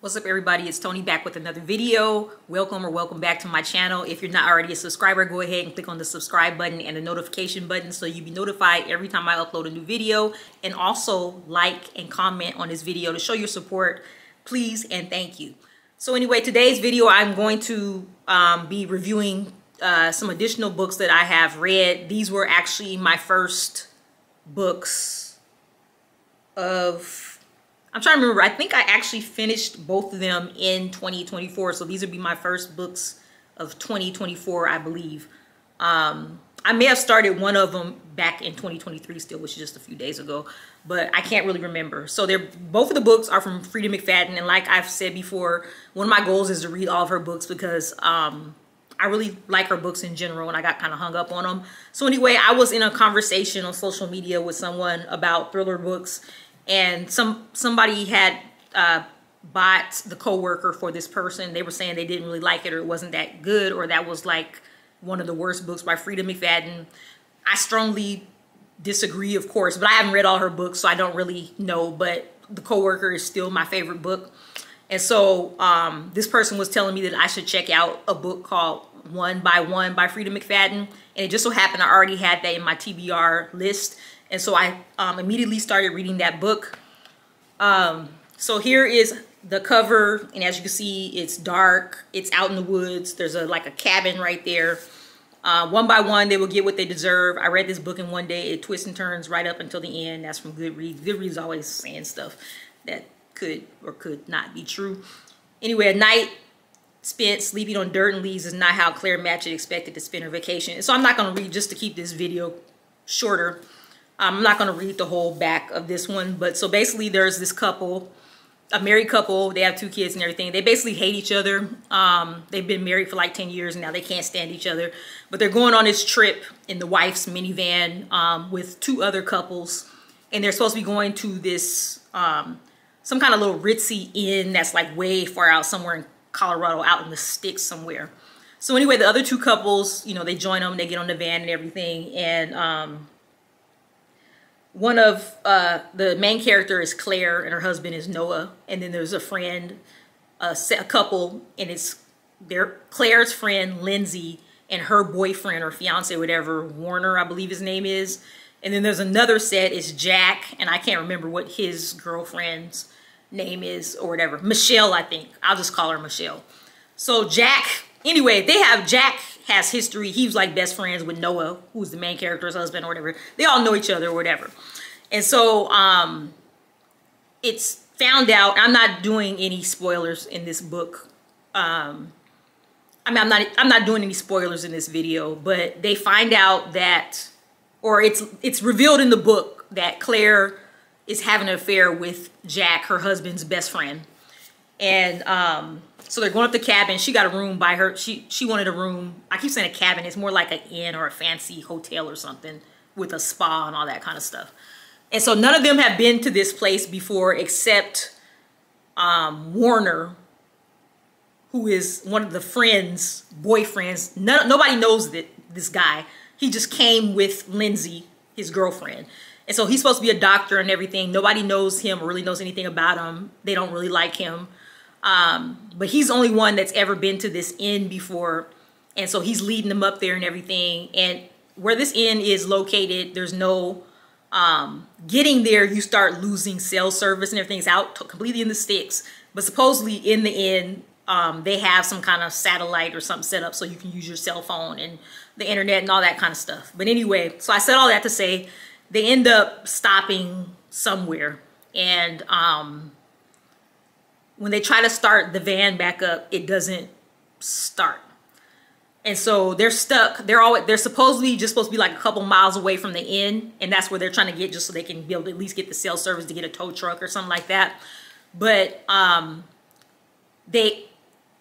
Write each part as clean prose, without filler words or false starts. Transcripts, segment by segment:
What's up, everybody? It's Tony back with another video. Welcome back to my channel. If you're not already a subscriber, go ahead and click on the subscribe button and the notification button so you'll be notified every time I upload a new video. And also like and comment on this video to show your support, please and thank you. So anyway, today's video I'm going to be reviewing some additional books that I have read. These were actually my first books of... I'm trying to remember. I think I actually finished both of them in 2024. So these would be my first books of 2024, I believe. I may have started one of them back in 2023 still, which is just a few days ago, but I can't really remember. So both of the books are from Freida McFadden. And like I've said before, one of my goals is to read all of her books because I really like her books in general and I got kind of hung up on them. So anyway, I was in a conversation on social media with someone about thriller books. And somebody had bought The Coworker for this person. They were saying they didn't really like it, or it wasn't that good, or that was like one of the worst books by Freida McFadden. I strongly disagree, of course, but I haven't read all her books, so I don't really know. But The Coworker is still my favorite book. And so this person was telling me that I should check out a book called One by One by Freida McFadden. And it just so happened I already had that in my TBR list. And so I immediately started reading that book. So here is the cover. And as you can see, it's dark. It's out in the woods. There's like a cabin right there. One by one, they will get what they deserve. I read this book in one day. It twists and turns right up until the end. That's from Goodreads. Goodreads is always saying stuff that could or could not be true. Anyway, a night spent sleeping on dirt and leaves is not how Claire Matchett expected to spend her vacation. And so I'm not going to read, just to keep this video shorter. I'm not going to read the whole back of this one, but so basically there's this couple, a married couple. They have 2 kids and everything. They basically hate each other. They've been married for like 10 years and now they can't stand each other. But they're going on this trip in the wife's minivan with 2 other couples. And they're supposed to be going to this, some kind of little ritzy inn that's like way far out somewhere in Colorado, out in the sticks somewhere. So anyway, the other 2 couples, you know, they join them, they get on the van and everything. And one of the main character is Claire and her husband is Noah. And then there's a friend, a couple, and it's Claire's friend, Lindsay, and her boyfriend or fiance, whatever, Warner, I believe his name is. And then there's another set, it's Jack, and I can't remember what his girlfriend's name is or whatever. Michelle, I think. I'll just call her Michelle. So Jack, anyway, Jack has history. He was like best friends with Noah, who's the main character's husband or whatever. They all know each other or whatever. And so it's found out, I'm not doing any spoilers in this book. I mean, I'm not doing any spoilers in this video, but they find out that, or it's revealed in the book that Claire is having an affair with Jack, her husband's best friend. And so they're going up the cabin. She got a room by her. She wanted a room. I keep saying a cabin. It's more like an inn or a fancy hotel or something with a spa and all that kind of stuff. And so none of them have been to this place before except Warner, who is one of the friends' boyfriends. Nobody knows this guy. He just came with Lindsay, his girlfriend. And so he's supposed to be a doctor and everything. Nobody knows him or really knows anything about him. They don't really like him. But he's the only one that's ever been to this inn before. And so he's leading them up there and everything. And where this inn is located, there's no getting there. You start losing cell service and everything's out completely in the sticks. But supposedly in the inn, they have some kind of satellite or something set up so you can use your cell phone and the internet and all that kind of stuff. But anyway, so I said all that to say they end up stopping somewhere. And when they try to start the van back up, it doesn't start. And so they're stuck. They're supposedly just supposed to be like a couple miles away from the inn. And that's where they're trying to get just so they can be able to at least get the cell service to get a tow truck or something like that. But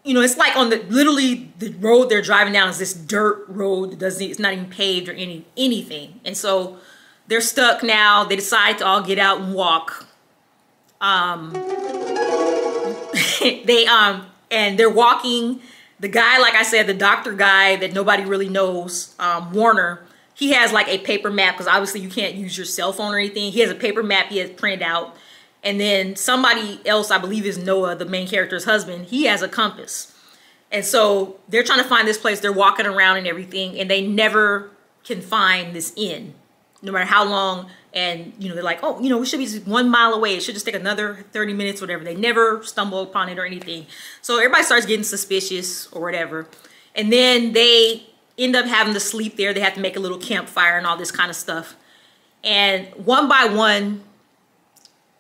you know, it's like on literally the road they're driving down is this dirt road that it's not even paved or anything. And so they're stuck now. They decide to all get out and walk. And they're walking. The guy, like I said, the doctor guy that nobody really knows, Warner, he has like a paper map because obviously you can't use your cell phone or anything. He has a paper map he has printed out. And then somebody else, I believe is Noah, the main character's husband, he has a compass. And so they're trying to find this place. They're walking around and everything, and they never can find this inn, no matter how long. And, you know, they're like, oh, you know, we should be just 1 mile away. It should just take another 30 minutes, whatever. They never stumble upon it or anything. So everybody starts getting suspicious or whatever. And then they end up having to sleep there. They have to make a little campfire and all this kind of stuff. And one by one,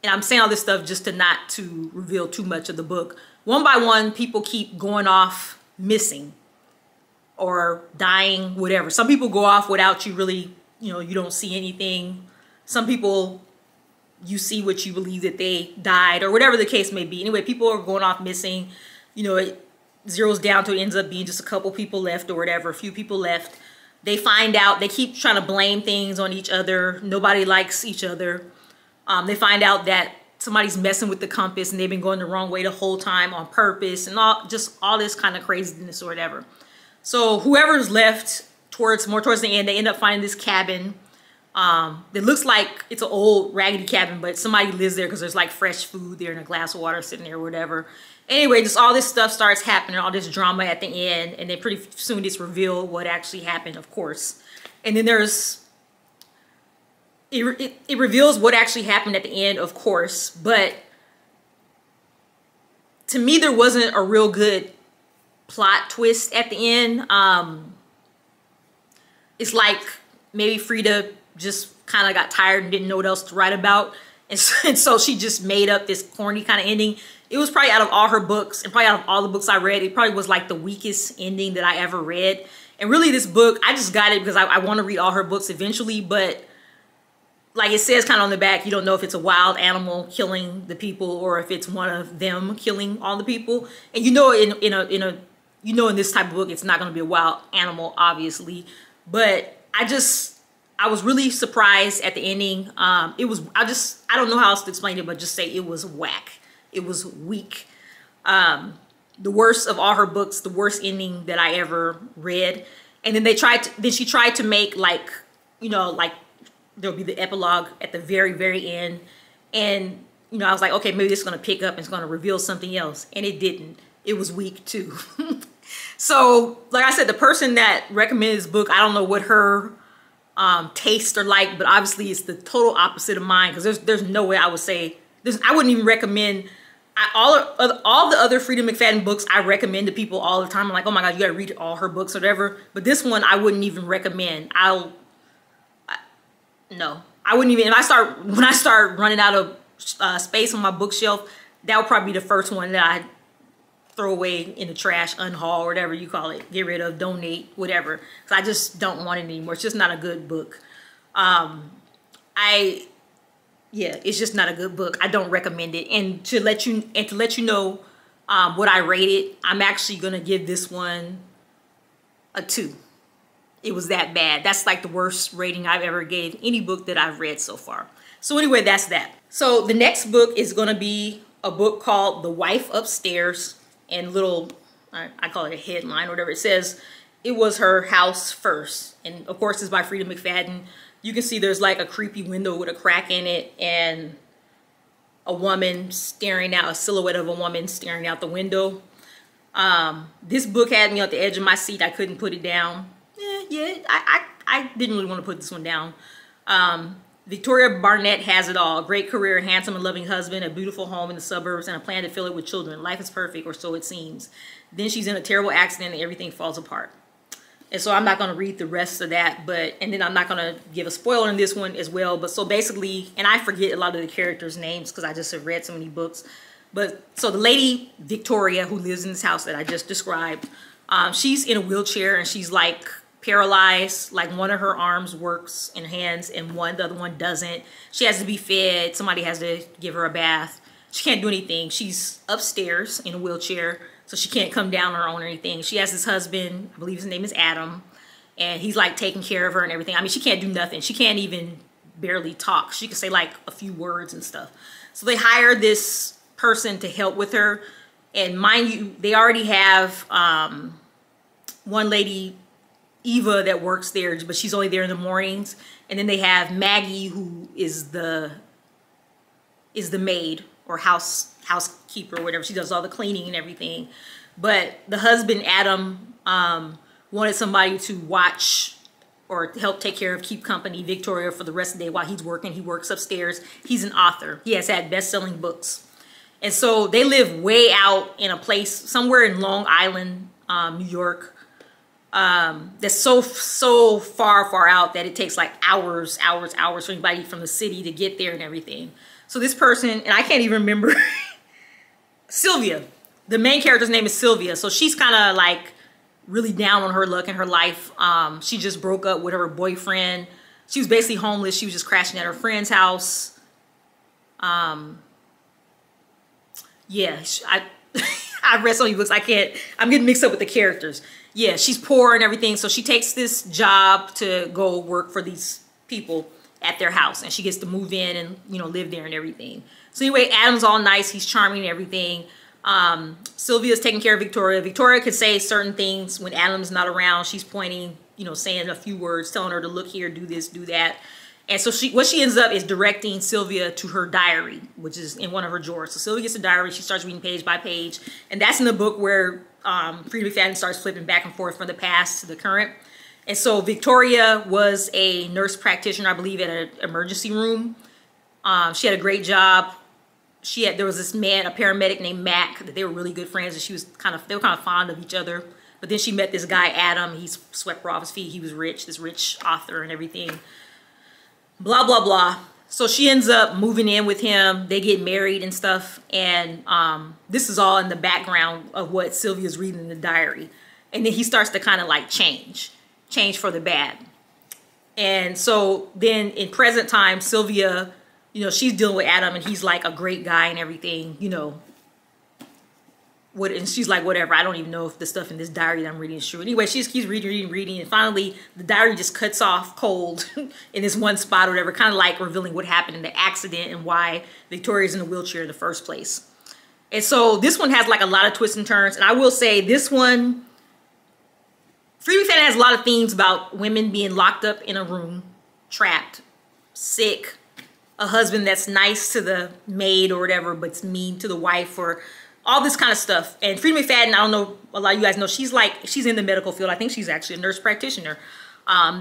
and I'm saying all this stuff just to not to reveal too much of the book. One by one, people keep going off missing or dying, whatever. Some people go off without you really, you know, you don't see anything. Some people, you see what you believe that they died or whatever the case may be. Anyway, people are going off missing. You know, it zeroes down to it ends up being just a couple people left or whatever, a few people left. They find out, they keep trying to blame things on each other. Nobody likes each other. They find out that somebody's messing with the compass and they've been going the wrong way the whole time on purpose and all this kind of craziness or whatever. So whoever's left more towards the end, they end up finding this cabin that looks like it's an old raggedy cabin, but somebody lives there because there's like fresh food there and a glass of water sitting there or whatever. Anyway, just all this stuff starts happening, all this drama at the end, and then pretty soon it's revealed what actually happened, of course. And then there's it reveals what actually happened at the end, of course, but to me there wasn't a real good plot twist at the end. It's like maybe Frida just kind of got tired and didn't know what else to write about, and so she just made up this corny kind of ending. It was probably out of all her books and probably out of all the books I read, it probably was like the weakest ending that I ever read. And really this book, I just got it because I want to read all her books eventually, but like it says kind of on the back, you don't know if it's a wild animal killing the people or if it's one of them killing all the people. And you know, in this type of book, it's not going to be a wild animal, obviously. But I was really surprised at the ending. I don't know how else to explain it, but just say it was whack. It was weak. The worst of all her books, the worst ending that I ever read. And then she tried to make like, you know, like, there'll be the epilogue at the very, very end. And, you know, I was like, okay, maybe this is going to pick up and it's going to reveal something else. And it didn't. It was weak too. So, like I said, the person that recommended this book, I don't know what her tastes are like, but obviously it's the total opposite of mine because there's no way I would say, I wouldn't even recommend, all the other Freida McFadden books I recommend to people all the time. I'm like, oh my God, you got to read all her books or whatever. But this one I wouldn't even recommend. No, I wouldn't even, when I start running out of space on my bookshelf, that would probably be the first one that I throw away in the trash, unhaul, whatever you call it, get rid of, donate, whatever. Because I just don't want it anymore. It's just not a good book. Yeah, it's just not a good book. I don't recommend it. And to let you know what I rated, I'm actually gonna give this one a 2. It was that bad. That's like the worst rating I've ever gave any book that I've read so far. So anyway, that's that. So the next book is going to be a book called The Wife Upstairs, and I call it a headline or whatever. It says it was her house first. And of course it's by Freida McFadden. You can see there's like a creepy window with a crack in it and a woman staring out, a silhouette of a woman staring out the window. This book had me at the edge of my seat. I couldn't put it down. I didn't really want to put this one down. Victoria Barnett has it all. A great career, handsome and loving husband, a beautiful home in the suburbs, and a plan to fill it with children. Life is perfect, or so it seems. Then she's in a terrible accident and everything falls apart. And so I'm not going to read the rest of that, and then I'm not going to give a spoiler in this one as well. But so basically, and I forget a lot of the characters' names because I just have read so many books. But so the lady, Victoria, who lives in this house that I just described, she's in a wheelchair and she's like paralyzed, like one of her arms works and hands and the other one doesn't. She has to be fed. Somebody has to give her a bath. She can't do anything. She's upstairs in a wheelchair, so she can't come down on her own or anything. She has this husband, I believe his name is Adam, and he's like taking care of her and everything. I mean, she can't do nothing. She can't even barely talk. She can say like a few words and stuff. So they hired this person to help with her. And mind you, they already have one lady, Eva, that works there, but she's only there in the mornings. And then they have Maggie, who is the is the maid or housekeeper or whatever. She does all the cleaning and everything. But the husband, Adam, wanted somebody to watch or help take care of, keep company, Victoria for the rest of the day while he's working. He works upstairs. He's an author. He has had best-selling books. And so they live way out in a place somewhere in Long Island, New York. That's so far out that it takes like hours for anybody from the city to get there and everything. So this person, and I can't even remember, Sylvia. The main character's name is Sylvia. So she's kind of like really down on her luck in her life. She just broke up with her boyfriend. She was basically homeless. She was just crashing at her friend's house. Yeah, I read so many books. I'm getting mixed up with the characters. Yeah, she's poor and everything. So she takes this job to go work for these people at their house. And she gets to move in and, you know, live there and everything. So anyway, Adam's all nice. He's charming and everything. Sylvia's taking care of Victoria. Victoria could say certain things when Adam's not around. She's pointing, you know, saying a few words, telling her to look here, do this, do that. And so what she ends up is directing Sylvia to her diary, which is in one of her drawers. So Sylvia gets a diary. She starts reading page by page. And that's in the book where Freida McFadden starts flipping back and forth from the past to the current. And so Victoria was a nurse practitioner, I believe, at an emergency room. She had a great job. There was this man, a paramedic named Mac, that they were really good friends, and they were kind of fond of each other. But then she met this guy, Adam. He swept her off his feet. He was rich, this rich author and everything. Blah, blah, blah. So she ends up moving in with him. They get married and stuff. And this is all in the background of what Sylvia's reading in the diary. And then he starts to kind of like change for the bad. And so then in present time, Sylvia, you know, she's dealing with Adam and he's like a great guy and everything, you know. And she's like, whatever, I don't even know if the stuff in this diary that I'm reading is true. Anyway, she just keeps reading. And finally, the diary just cuts off cold in this one spot or whatever, kind of like revealing what happened in the accident and why Victoria's in a wheelchair in the first place. And so this one has like a lot of twists and turns. And I will say this one, Freida McFadden has a lot of themes about women being locked up in a room, trapped, sick, a husband that's nice to the maid or whatever, but's mean to the wife, or all this kind of stuff. And Freida McFadden, I don't know, a lot of you guys know, she's in the medical field. I think she's actually a nurse practitioner,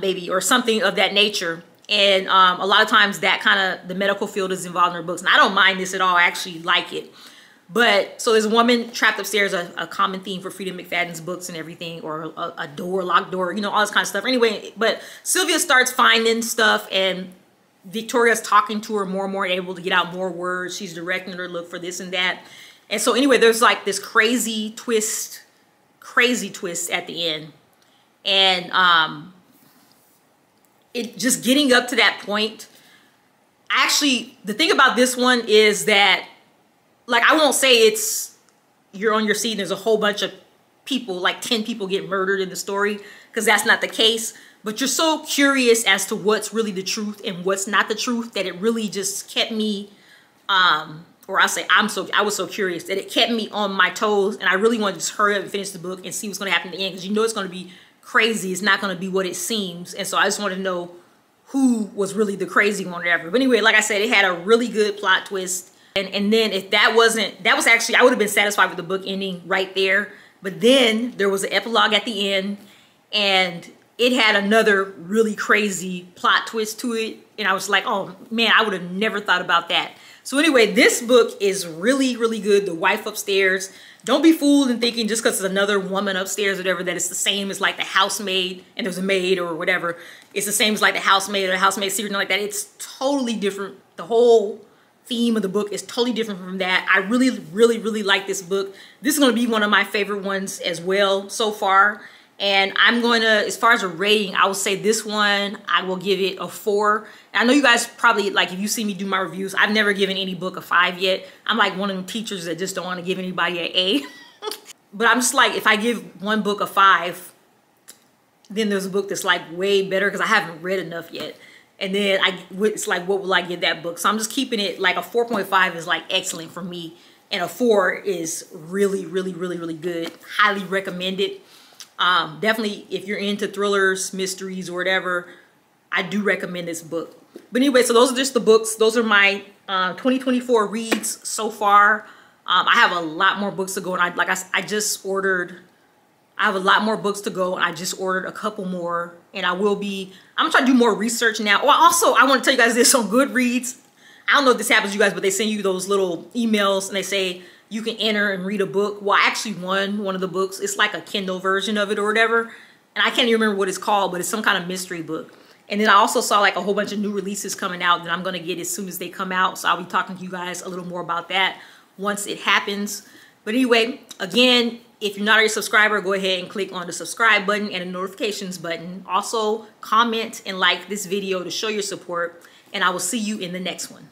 maybe, or something of that nature. And a lot of times that kind of, the medical field is involved in her books. And I don't mind this at all. I actually like it. But, so there's a woman trapped upstairs, a common theme for Freida McFadden's books and everything, or a door, locked door, you know, all this kind of stuff. Anyway, but Sylvia starts finding stuff, and Victoria's talking to her more and more, able to get out more words. She's directing her to look for this and that. And so anyway, there's like this crazy twist at the end. And it just getting up to that point. Actually, the thing about this one is that, like, I won't say you're on your seat and there's a whole bunch of people, like 10 people get murdered in the story, because that's not the case. But you're so curious as to what's really the truth and what's not the truth that it really just kept me, or I'll say I was so curious that it kept me on my toes, and I really wanted to just hurry up and finish the book and see what's going to happen at the end, because you know it's going to be crazy. It's not going to be what it seems. And so I just wanted to know who was really the crazy one or whatever. But anyway, like I said, it had a really good plot twist. And then if that was actually, I would have been satisfied with the book ending right there. But then there was an epilogue at the end, and it had another really crazy plot twist to it. And I was like, oh man, I would have never thought about that. So anyway, this book is really, really good. The Wife Upstairs. Don't be fooled in thinking just because there's another woman upstairs or whatever that it's the same as like the housemaid and there's a maid or whatever. It's the same as like the housemaid or the housemaid series, like that. It's totally different. The whole theme of the book is totally different from that. I really, really, really like this book. This is going to be one of my favorite ones as well so far. And I'm going to, as far as a rating, I will say this one, I will give it a 4. And I know you guys probably, like, if you see me do my reviews, I've never given any book a 5 yet. I'm like one of them teachers that just don't want to give anybody an A. But I'm just like, if I give one book a 5, then there's a book that's like way better because I haven't read enough yet. And then it's like, what will I give that book? So I'm just keeping it like a 4.5 is like excellent for me. And a 4 is really, really, really, really good. Highly recommend it. Definitely, if you're into thrillers, mysteries, or whatever, I do recommend this book. But anyway, so those are just the books. Those are my 2024 reads so far. I have a lot more books to go, and I just ordered. I have a lot more books to go, and I just ordered a couple more, and I'm gonna try to do more research now. Well, also, I want to tell you guys this on Goodreads. I don't know if this happens to you guys, but they send you those little emails, and they say you can enter and read a book. Well, I actually won one of the books. It's like a Kindle version of it or whatever, and I can't even remember what it's called, but it's some kind of mystery book. And then I also saw like a whole bunch of new releases coming out that I'm gonna get as soon as they come out. So I'll be talking to you guys a little more about that once it happens. But anyway, again, if you're not already a subscriber, go ahead and click on the subscribe button and the notifications button. Also, comment and like this video to show your support, and I will see you in the next one.